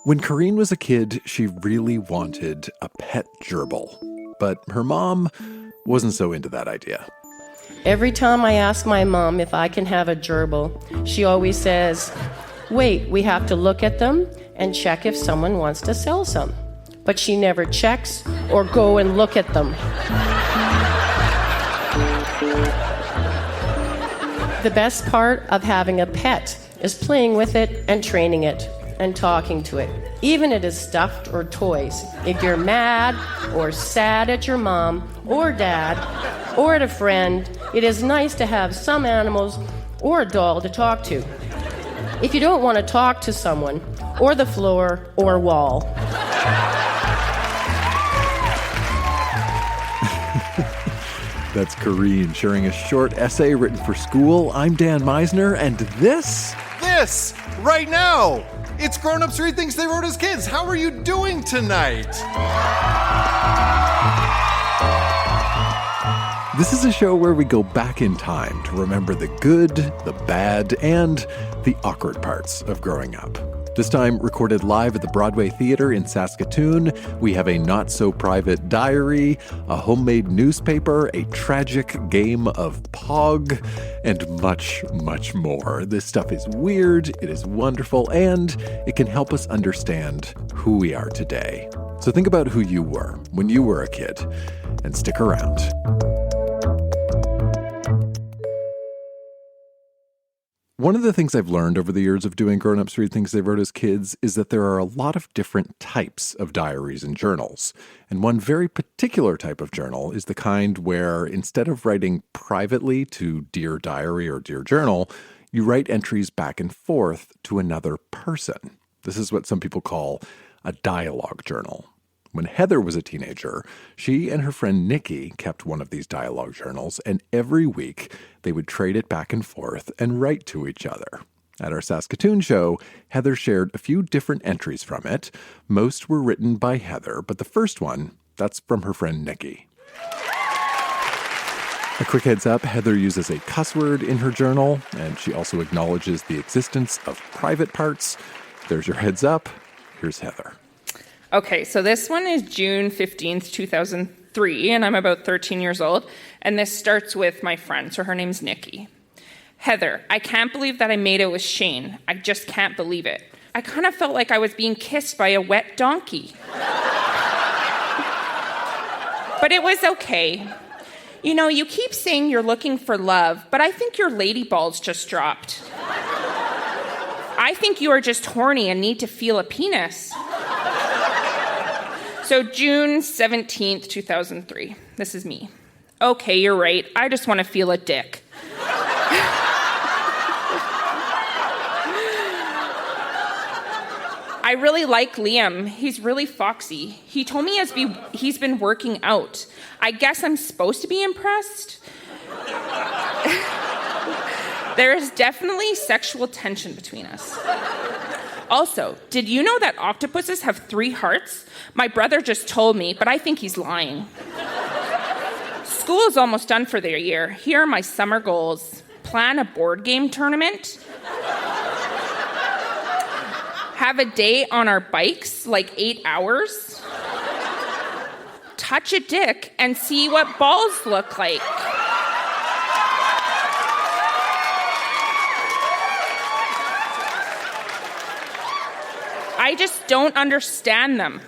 When Corrinne was a kid, she really wanted a pet gerbil. But her mom wasn't so into that idea. Every time I ask my mom if I can have a gerbil, she always says, wait, we have to look at them and check if someone wants to sell some. But she never checks or go and look at them. The best part of having a pet is playing with it and training it and talking to it, even if it is stuffed or toys. If you're mad or sad at your mom or dad or at a friend, it is nice to have some animals or a doll to talk to. If you don't want to talk to someone, or the floor or wall. That's Corrinne sharing a short essay written for school. I'm Dan Meisner, and this, right now, it's Grown-Ups Read Things They Wrote as Kids. How are you doing tonight? This is a show where we go back in time to remember the good, the bad, and the awkward parts of growing up. This time, recorded live at the Broadway Theatre in Saskatoon, we have a not-so-private diary, a homemade newspaper, a tragic game of Pog, and much, much more. This stuff is weird, it is wonderful, and it can help us understand who we are today. So think about who you were when you were a kid, and stick around. One of the things I've learned over the years of doing Grown-Ups Read Things They Wrote as Kids is that there are a lot of different types of diaries and journals. And one very particular type of journal is the kind where instead of writing privately to Dear Diary or Dear Journal, you write entries back and forth to another person. This is what some people call a dialogue journal. When Heather was a teenager, she and her friend Nikki kept one of these dialogue journals, and every week they would trade it back and forth and write to each other. At our Saskatoon show, Heather shared a few different entries from it. Most were written by Heather, but the first one, that's from her friend Nikki. A quick heads up, Heather uses a cuss word in her journal, and she also acknowledges the existence of private parts. There's your heads up. Here's Heather. Okay, so this one is June 15th, 2003, and I'm about 13 years old, and this starts with my friend, so her name's Nikki. Heather, I can't believe that I made it with Shane. I just can't believe it. I kind of felt like I was being kissed by a wet donkey. But it was okay. You know, you keep saying you're looking for love, but I think your lady balls just dropped. I think you are just horny and need to feel a penis. So June 17th, 2003. This is me. Okay, you're right. I just want to feel a dick. I really like Liam. He's really foxy. He told me he's been working out. I guess I'm supposed to be impressed. There is definitely sexual tension between us. Also, did you know that octopuses have 3 hearts? My brother just told me, but I think he's lying. School is almost done for the year. Here are my summer goals. Plan a board game tournament. Have a day on our bikes, like 8 hours. Touch a dick and see what balls look like. I just don't understand them.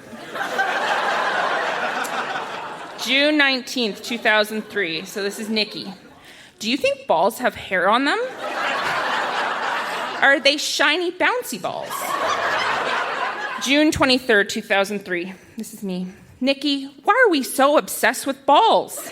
June 19th, 2003. So this is Nikki. Do you think balls have hair on them? Are they shiny, bouncy balls? June 23rd, 2003. This is me. Nikki, why are we so obsessed with balls?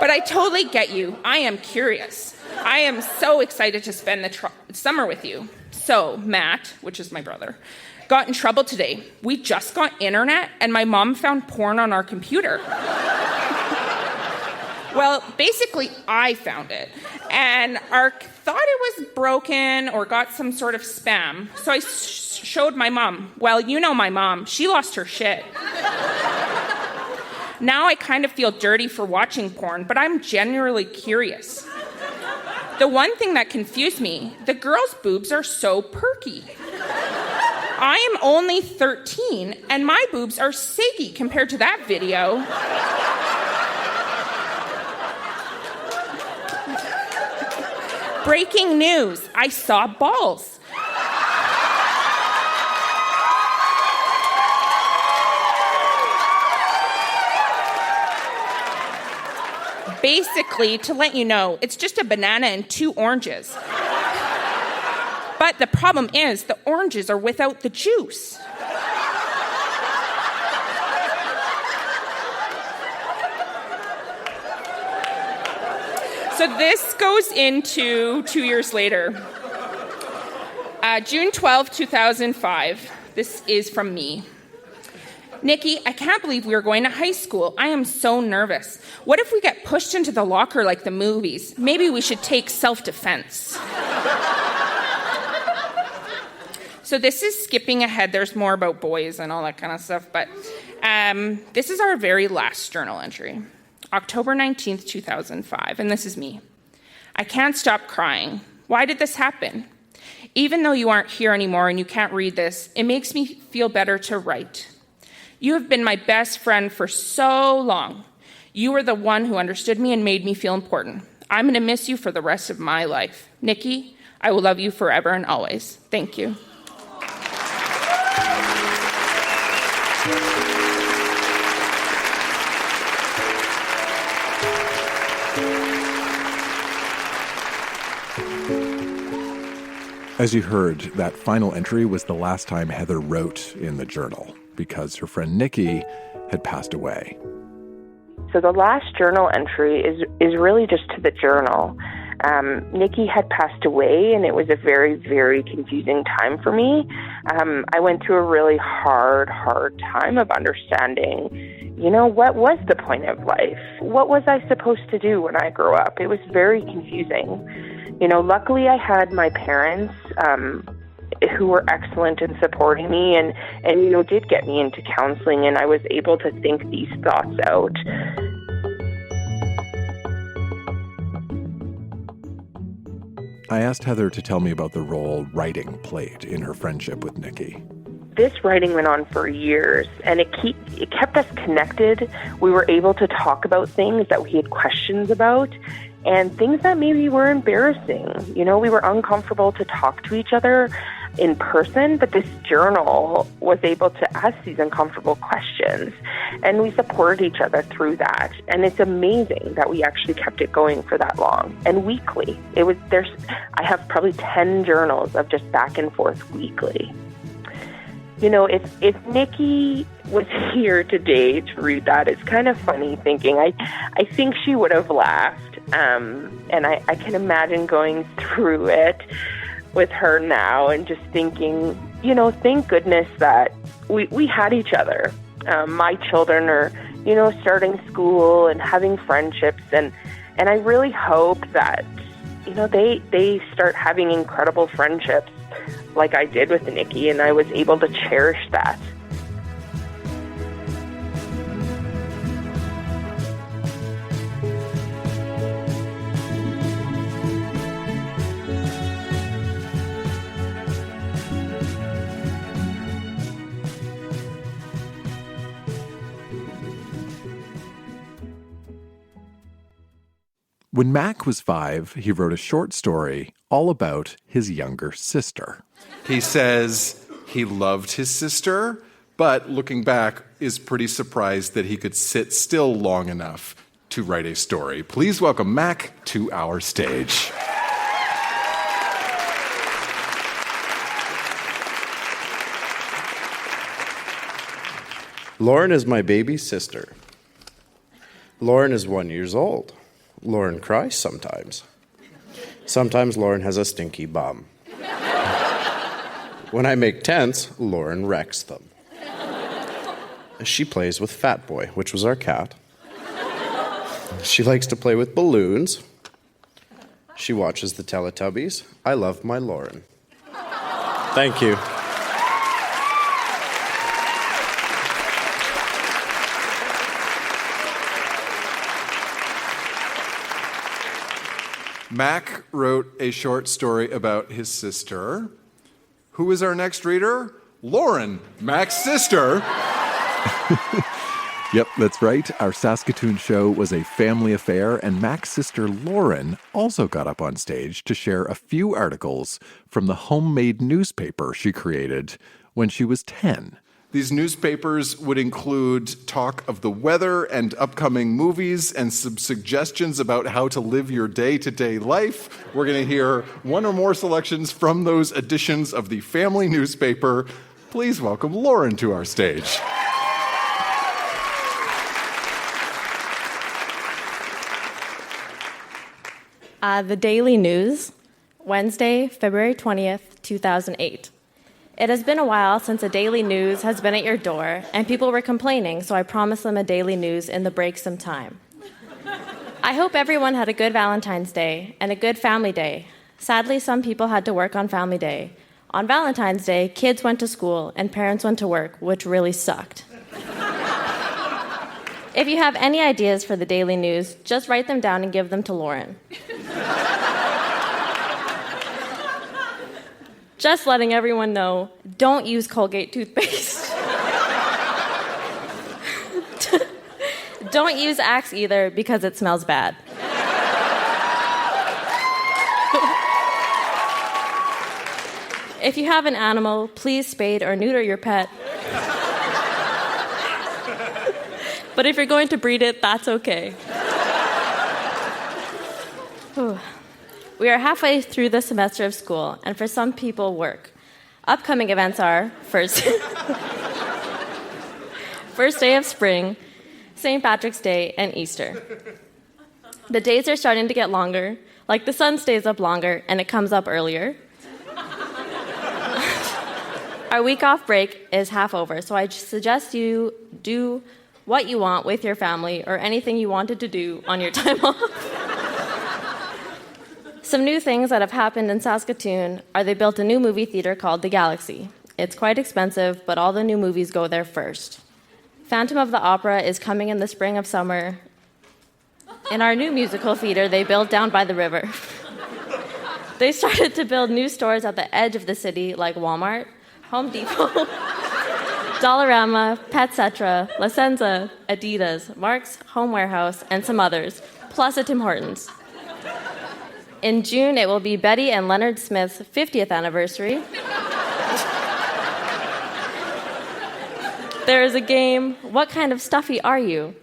But I totally get you. I am curious. I am so excited to spend the summer with you. So, Matt, which is my brother, got in trouble today. We just got internet, and my mom found porn on our computer. Well, basically, I found it. And thought it was broken or got some sort of spam. So I showed my mom. Well, you know my mom. She lost her shit. Now I kind of feel dirty for watching porn, but I'm genuinely curious. The one thing that confused me, the girls' boobs are so perky. I am only 13, and my boobs are saggy compared to that video. Breaking news, I saw balls. Basically, to let you know, it's just a banana and 2 oranges. But the problem is, the oranges are without the juice. So this goes into 2 years later. June 12, 2005. This is from me. Nikki, I can't believe we are going to high school. I am so nervous. What if we get pushed into the locker like the movies? Maybe we should take self-defense. So this is skipping ahead. There's more about boys and all that kind of stuff. But this is our very last journal entry. October 19th, 2005. And this is me. I can't stop crying. Why did this happen? Even though you aren't here anymore and you can't read this, it makes me feel better to write. You have been my best friend for so long. You were the one who understood me and made me feel important. I'm going to miss you for the rest of my life. Nikki, I will love you forever and always. Thank you. As you heard, that final entry was the last time Heather wrote in the journal because her friend Nikki had passed away. So the last journal entry is really just to the journal. Nikki had passed away, and it was a very, very confusing time for me. I went through a really hard time of understanding, what was the point of life? What was I supposed to do when I grew up? It was very confusing. Luckily I had my parents who were excellent in supporting me and did get me into counseling, and I was able to think these thoughts out. I asked Heather to tell me about the role writing played in her friendship with Nikki. This writing went on for years, and it kept us connected. We were able to talk about things that we had questions about, and things that maybe were embarrassing. We were uncomfortable to talk to each other in person, but this journal was able to ask these uncomfortable questions, and we supported each other through that. And it's amazing that we actually kept it going for that long and weekly. I have probably 10 journals of just back and forth weekly. If Nikki was here today to read that, it's kind of funny thinking. I think she would have laughed, and I can imagine going through it with her now and just thinking, thank goodness that we had each other. My children are, starting school and having friendships, and I really hope that, they start having incredible friendships like I did with Nikki, and I was able to cherish that. When Mac was 5, he wrote a short story all about his younger sister. He says he loved his sister, but looking back is pretty surprised that he could sit still long enough to write a story. Please welcome Mac to our stage. Lauryn is my baby sister. Lauryn is 1 year old. Lauryn cries sometimes. Sometimes Lauryn has a stinky bum. When I make tents, Lauryn wrecks them. She plays with Fat Boy, which was our cat. She likes to play with balloons. She watches the Teletubbies. I love my Lauryn. Thank you. Mac wrote a short story about his sister. Who is our next reader? Lauryn, Mac's sister. Yep, that's right. Our Saskatoon show was a family affair, and Mac's sister Lauryn also got up on stage to share a few articles from the homemade newspaper she created when she was 10. These newspapers would include talk of the weather and upcoming movies and some suggestions about how to live your day-to-day life. We're going to hear one or more selections from those editions of the family newspaper. Please welcome Lauryn to our stage. The Daily News, Wednesday, February 20th, 2008. It has been a while since a Daily News has been at your door, and people were complaining, so I promised them a Daily News in the break some time. I hope everyone had a good Valentine's Day and a good Family Day. Sadly, some people had to work on Family Day. On Valentine's Day, kids went to school and parents went to work, which really sucked. If you have any ideas for the Daily News, just write them down and give them to Lauryn. Just letting everyone know, don't use Colgate toothpaste. Don't use Axe either because it smells bad. If you have an animal, please spade or neuter your pet. But if you're going to breed it, that's okay. We are halfway through the semester of school, and for some people, work. Upcoming events are first day of spring, St. Patrick's Day, and Easter. The days are starting to get longer, like the sun stays up longer and it comes up earlier. Our week off break is half over, so I suggest you do what you want with your family or anything you wanted to do on your time off. Some new things that have happened in Saskatoon are they built a new movie theater called The Galaxy. It's quite expensive, but all the new movies go there first. Phantom of the Opera is coming in the spring of summer. In our new musical theater, they built down by the river. They started to build new stores at the edge of the city, like Walmart, Home Depot, Dollarama, Petcetera, La Senza, Adidas, Mark's, Home Warehouse, and some others, plus a Tim Hortons. In June, it will be Betty and Leonard Smith's 50th anniversary. There is a game, What Kind of Stuffy Are You?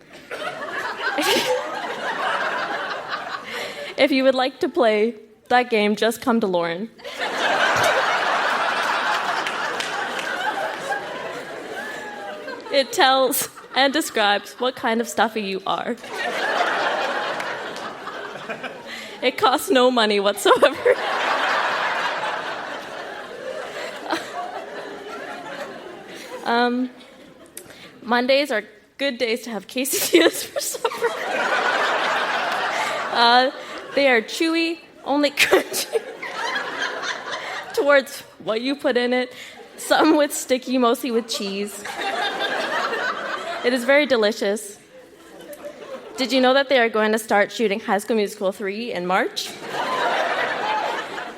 If you would like to play that game, just come to Lauryn. It tells and describes what kind of stuffy you are. It costs no money whatsoever. Mondays are good days to have quesadillas for supper. They are chewy, only crunchy towards what you put in it. Some with sticky, mostly with cheese. It is very delicious. Did you know that they are going to start shooting High School Musical 3 in March?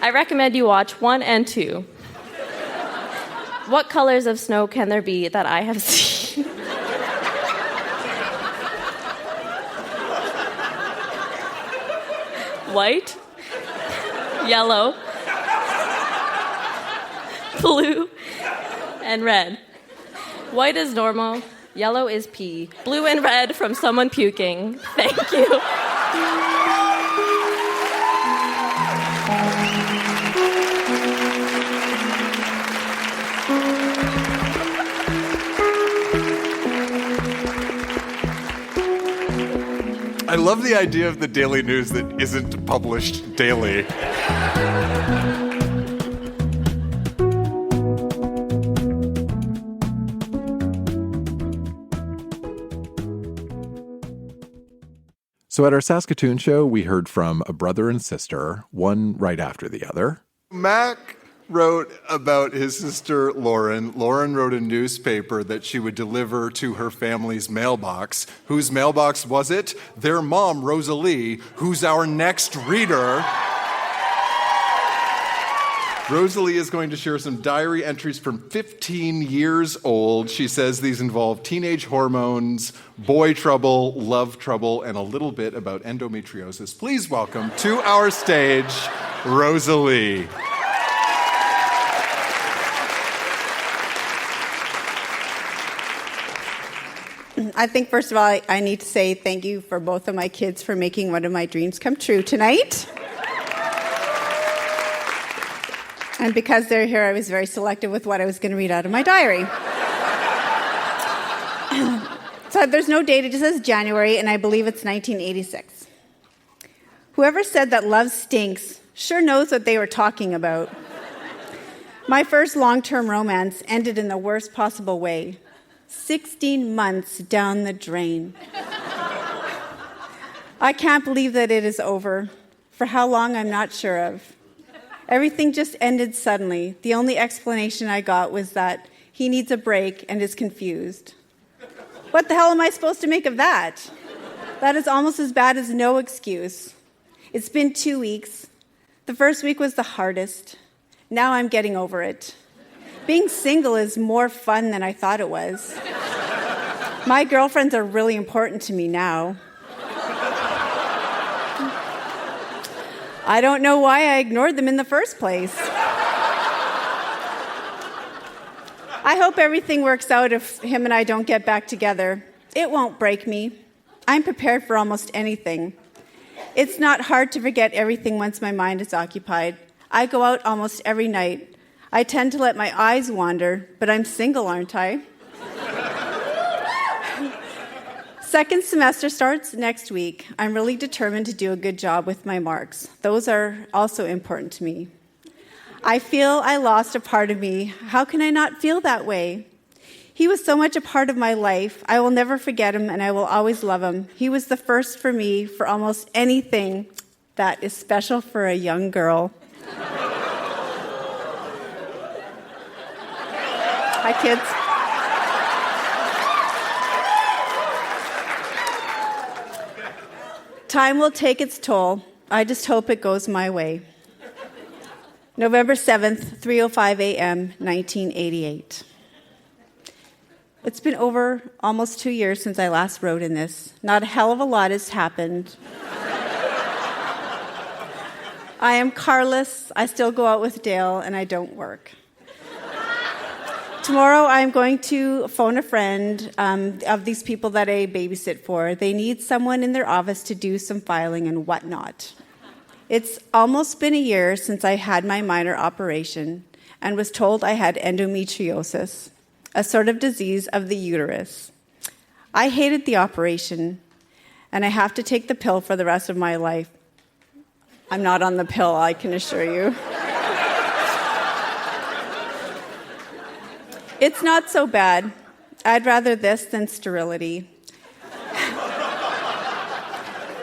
I recommend you watch 1 and 2. What colors of snow can there be that I have seen? White, yellow, blue, and red. White is normal, yellow is pee, blue and red from someone puking. Thank you. I love the idea of the Daily News that isn't published daily. So at our Saskatoon show, we heard from a brother and sister, one right after the other. Mac wrote about his sister Lauryn. Lauryn wrote a newspaper that she would deliver to her family's mailbox. Whose mailbox was it? Their mom, Rosalie, who's our next reader. Rosalie is going to share some diary entries from 15 years old. She says these involve teenage hormones, boy trouble, love trouble, and a little bit about endometriosis. Please welcome to our stage, Rosalie. I think, first of all, I need to say thank you for both of my kids for making one of my dreams come true tonight. And because they're here, I was very selective with what I was going to read out of my diary. So there's no date, it just says January, and I believe it's 1986. Whoever said that love stinks sure knows what they were talking about. My first long-term romance ended in the worst possible way. 16 months down the drain. I can't believe that it is over. For how long, I'm not sure of. Everything just ended suddenly. The only explanation I got was that he needs a break and is confused. What the hell am I supposed to make of that? That is almost as bad as no excuse. It's been 2 weeks. The first week was the hardest. Now I'm getting over it. Being single is more fun than I thought it was. My girlfriends are really important to me now. I don't know why I ignored them in the first place. I hope everything works out if him and I don't get back together. It won't break me. I'm prepared for almost anything. It's not hard to forget everything once my mind is occupied. I go out almost every night. I tend to let my eyes wander, but I'm single, aren't I? Second semester starts next week. I'm really determined to do a good job with my marks. Those are also important to me. I feel I lost a part of me. How can I not feel that way? He was so much a part of my life. I will never forget him, and I will always love him. He was the first for me for almost anything that is special for a young girl. Hi, kids. Time will take its toll. I just hope it goes my way. November 7th, 3:05 a.m., 1988. It's been over almost 2 years since I last wrote in this. Not a hell of a lot has happened. I am carless, I still go out with Dale, and I don't work. Tomorrow I'm going to phone a friend of these people that I babysit for. They need someone in their office to do some filing and whatnot. It's almost been a year since I had my minor operation and was told I had endometriosis, a sort of disease of the uterus. I hated the operation, and I have to take the pill for the rest of my life. I'm not on the pill, I can assure you. It's not so bad. I'd rather this than sterility.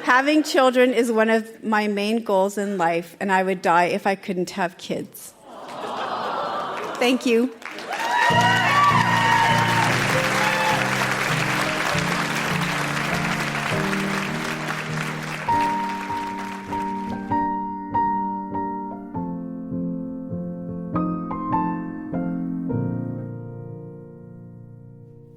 Having children is one of my main goals in life, and I would die if I couldn't have kids. Thank you.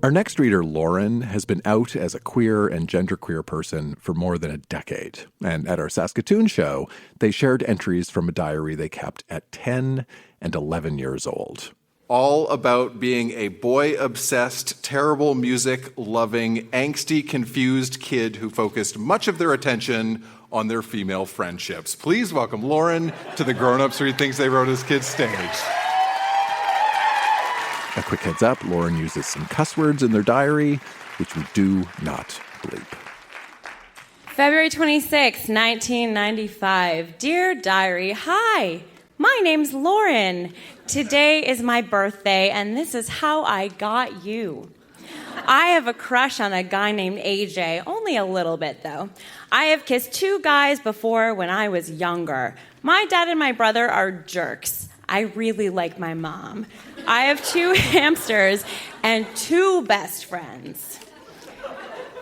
Our next reader, Lauryn, has been out as a queer and genderqueer person for more than a decade. And at our Saskatoon show, they shared entries from a diary they kept at 10 and 11 years old. All about being a boy-obsessed, terrible music-loving, angsty, confused kid who focused much of their attention on their female friendships. Please welcome Lauryn to the Grown Ups Read Things They Wrote as Kids stage. A quick heads up, Lauryn uses some cuss words in their diary, which we do not bleep. February 26, 1995. Dear Diary, hi, my name's Lauryn. Today is my birthday, and this is how I got you. I have a crush on a guy named AJ, only a little bit, though. I have kissed 2 guys before when I was younger. My dad and my brother are jerks. I really like my mom. I have 2 hamsters and 2 best friends.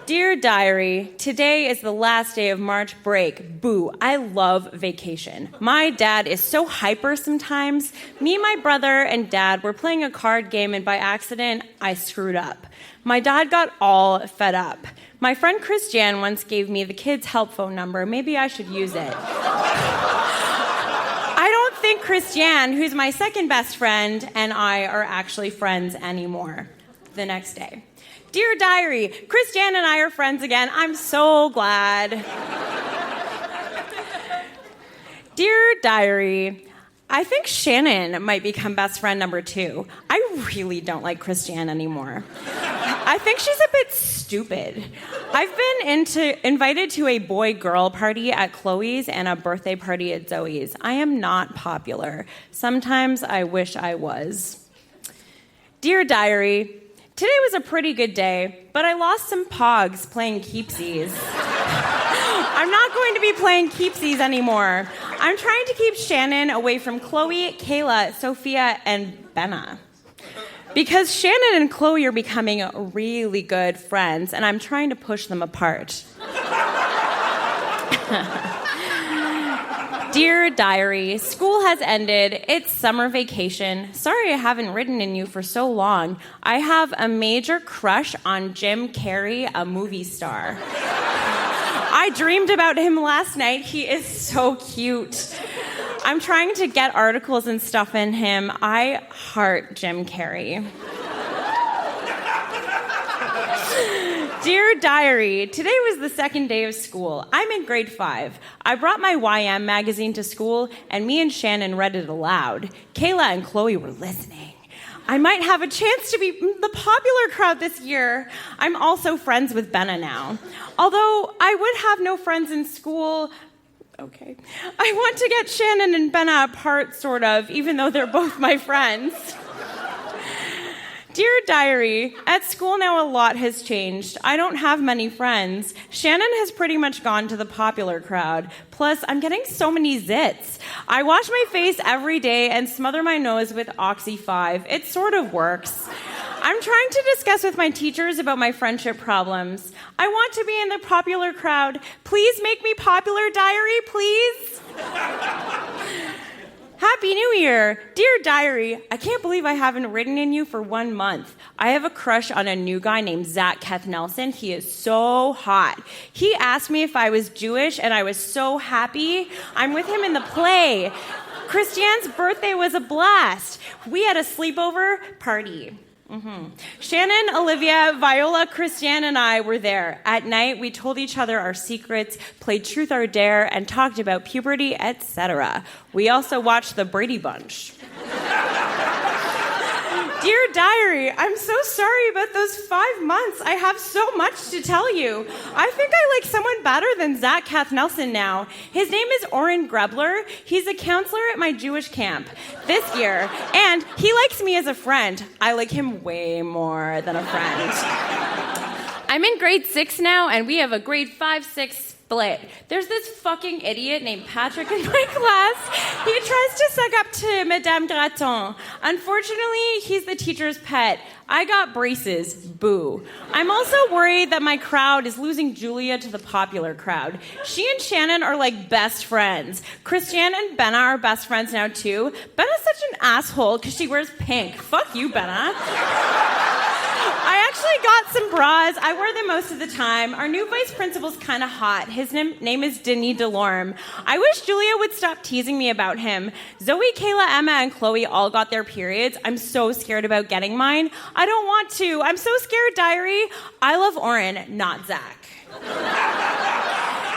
Dear Diary, today is the last day of March break. Boo, I love vacation. My dad is so hyper sometimes. Me, my brother, and dad were playing a card game, and by accident, I screwed up. My dad got all fed up. My friend Christiane once gave me the kids' help phone number. Maybe I should use it. I don't think Christiane, who's my second best friend, and I are actually friends anymore. The next day. Dear Diary, Christiane and I are friends again. I'm so glad. Dear Diary, I think Shannon might become best friend number 2. I really don't like Christiane anymore. I think she's a bit stupid. I've been invited to a boy-girl party at Chloe's and a birthday party at Zoe's. I am not popular. Sometimes I wish I was. Dear Diary, today was a pretty good day, but I lost some pogs playing keepsies. I'm not going to be playing keepsies anymore. I'm trying to keep Shannon away from Chloe, Kayla, Sophia, and Benna. Because Shannon and Chloe are becoming really good friends, and I'm trying to push them apart. Dear Diary, school has ended. It's summer vacation. Sorry I haven't written in you for so long. I have a major crush on Jim Carrey, a movie star. I dreamed about him last night. He is so cute. I'm trying to get articles and stuff in him. I heart Jim Carrey. Dear Diary, today was the second day of school. I'm in grade 5. I brought my YM magazine to school, and me and Shannon read it aloud. Kayla and Chloe were listening. I might have a chance to be the popular crowd this year. I'm also friends with Benna now. Although I would have no friends in school. Okay. I want to get Shannon and Benna apart, sort of, even though they're both my friends. Dear Diary, at school now a lot has changed. I don't have many friends. Shannon has pretty much gone to the popular crowd. Plus, I'm getting so many zits. I wash my face every day and smother my nose with Oxy 5. It sort of works. I'm trying to discuss with my teachers about my friendship problems. I want to be in the popular crowd. Please make me popular, Diary, please. Happy New Year! Dear Diary, I can't believe I haven't written in you for 1 month. I have a crush on a new guy named Zach Keth Nelson. He is so hot. He asked me if I was Jewish, and I was so happy. I'm with him in the play. Christiane's birthday was a blast. We had a sleepover party. Shannon, Olivia, Viola, Christiane, and I were there. At night, we told each other our secrets, played Truth or Dare, and talked about puberty, etc. We also watched The Brady Bunch. Dear Diary, I'm so sorry about those 5 months. I have so much to tell you. I think I like someone better than Zach Keth Nelson now. His name is Oren Grebler. He's a counselor at my Jewish camp this year, and he likes me as a friend. I like him way more than a friend. I'm in grade 6 now, and we have a grade 5-6 split. There's this fucking idiot named Patrick in my class. He tries to suck up to Madame Graton. Unfortunately, he's the teacher's pet. I got braces. Boo. I'm also worried that my crowd is losing Julia to the popular crowd. She and Shannon are like best friends. Christiane and Benna are best friends now too. Benna's such an asshole because she wears pink. Fuck you, Benna. I actually got some bras. I wear them most of the time. Our new vice principal's kind of hot. His name is Denis Delorme. I wish Julia would stop teasing me about him. Zoe, Kayla, Emma, and Chloe all got their periods. I'm so scared about getting mine. I don't want to. I'm so scared, Diary. I love Oren, not Zach.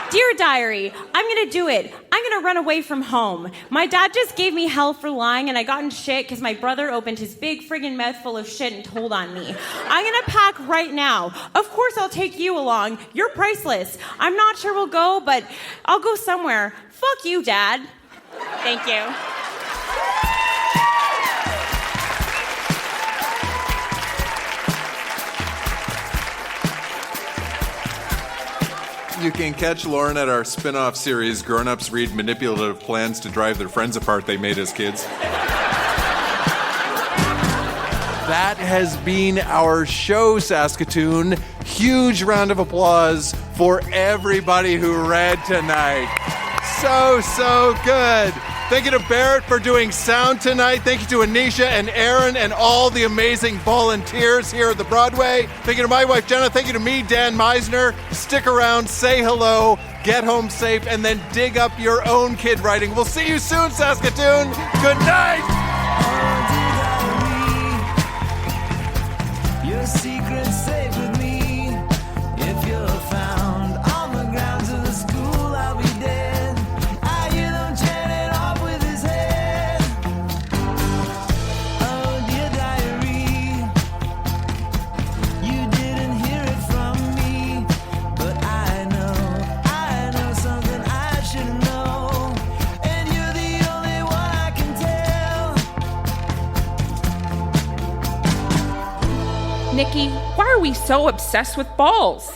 Dear Diary, I'm going to do it. I'm going to run away from home. My dad just gave me hell for lying, and I got in shit because my brother opened his big friggin' mouth full of shit and told on me. I'm going to pack right now. Of course I'll take you along. You're priceless. I'm not sure we'll go, but I'll go somewhere. Fuck you, Dad. Thank you. You can catch Lauryn at our spin-off series, Grown-Ups Read Manipulative Plans to Drive Their Friends Apart They Made as Kids. That has been our show, Saskatoon. Huge round of applause for everybody who read tonight. So good. Thank you to Barrett for doing sound tonight. Thank you to Anisha and Aaron and all the amazing volunteers here at the Broadway. Thank you to my wife, Jenna. Thank you to me, Dan Meisner. Stick around, say hello, get home safe, and then dig up your own kid writing. We'll see you soon, Saskatoon. Good night. Your secret's safe with me. If you're found on the grounds of the school, I'll be dead. I hear them chanting off with his head. Oh, dear diary, you didn't hear it from me, but I know something I should know, and you're the only one I can tell. Nikki, why are we so obsessed with balls?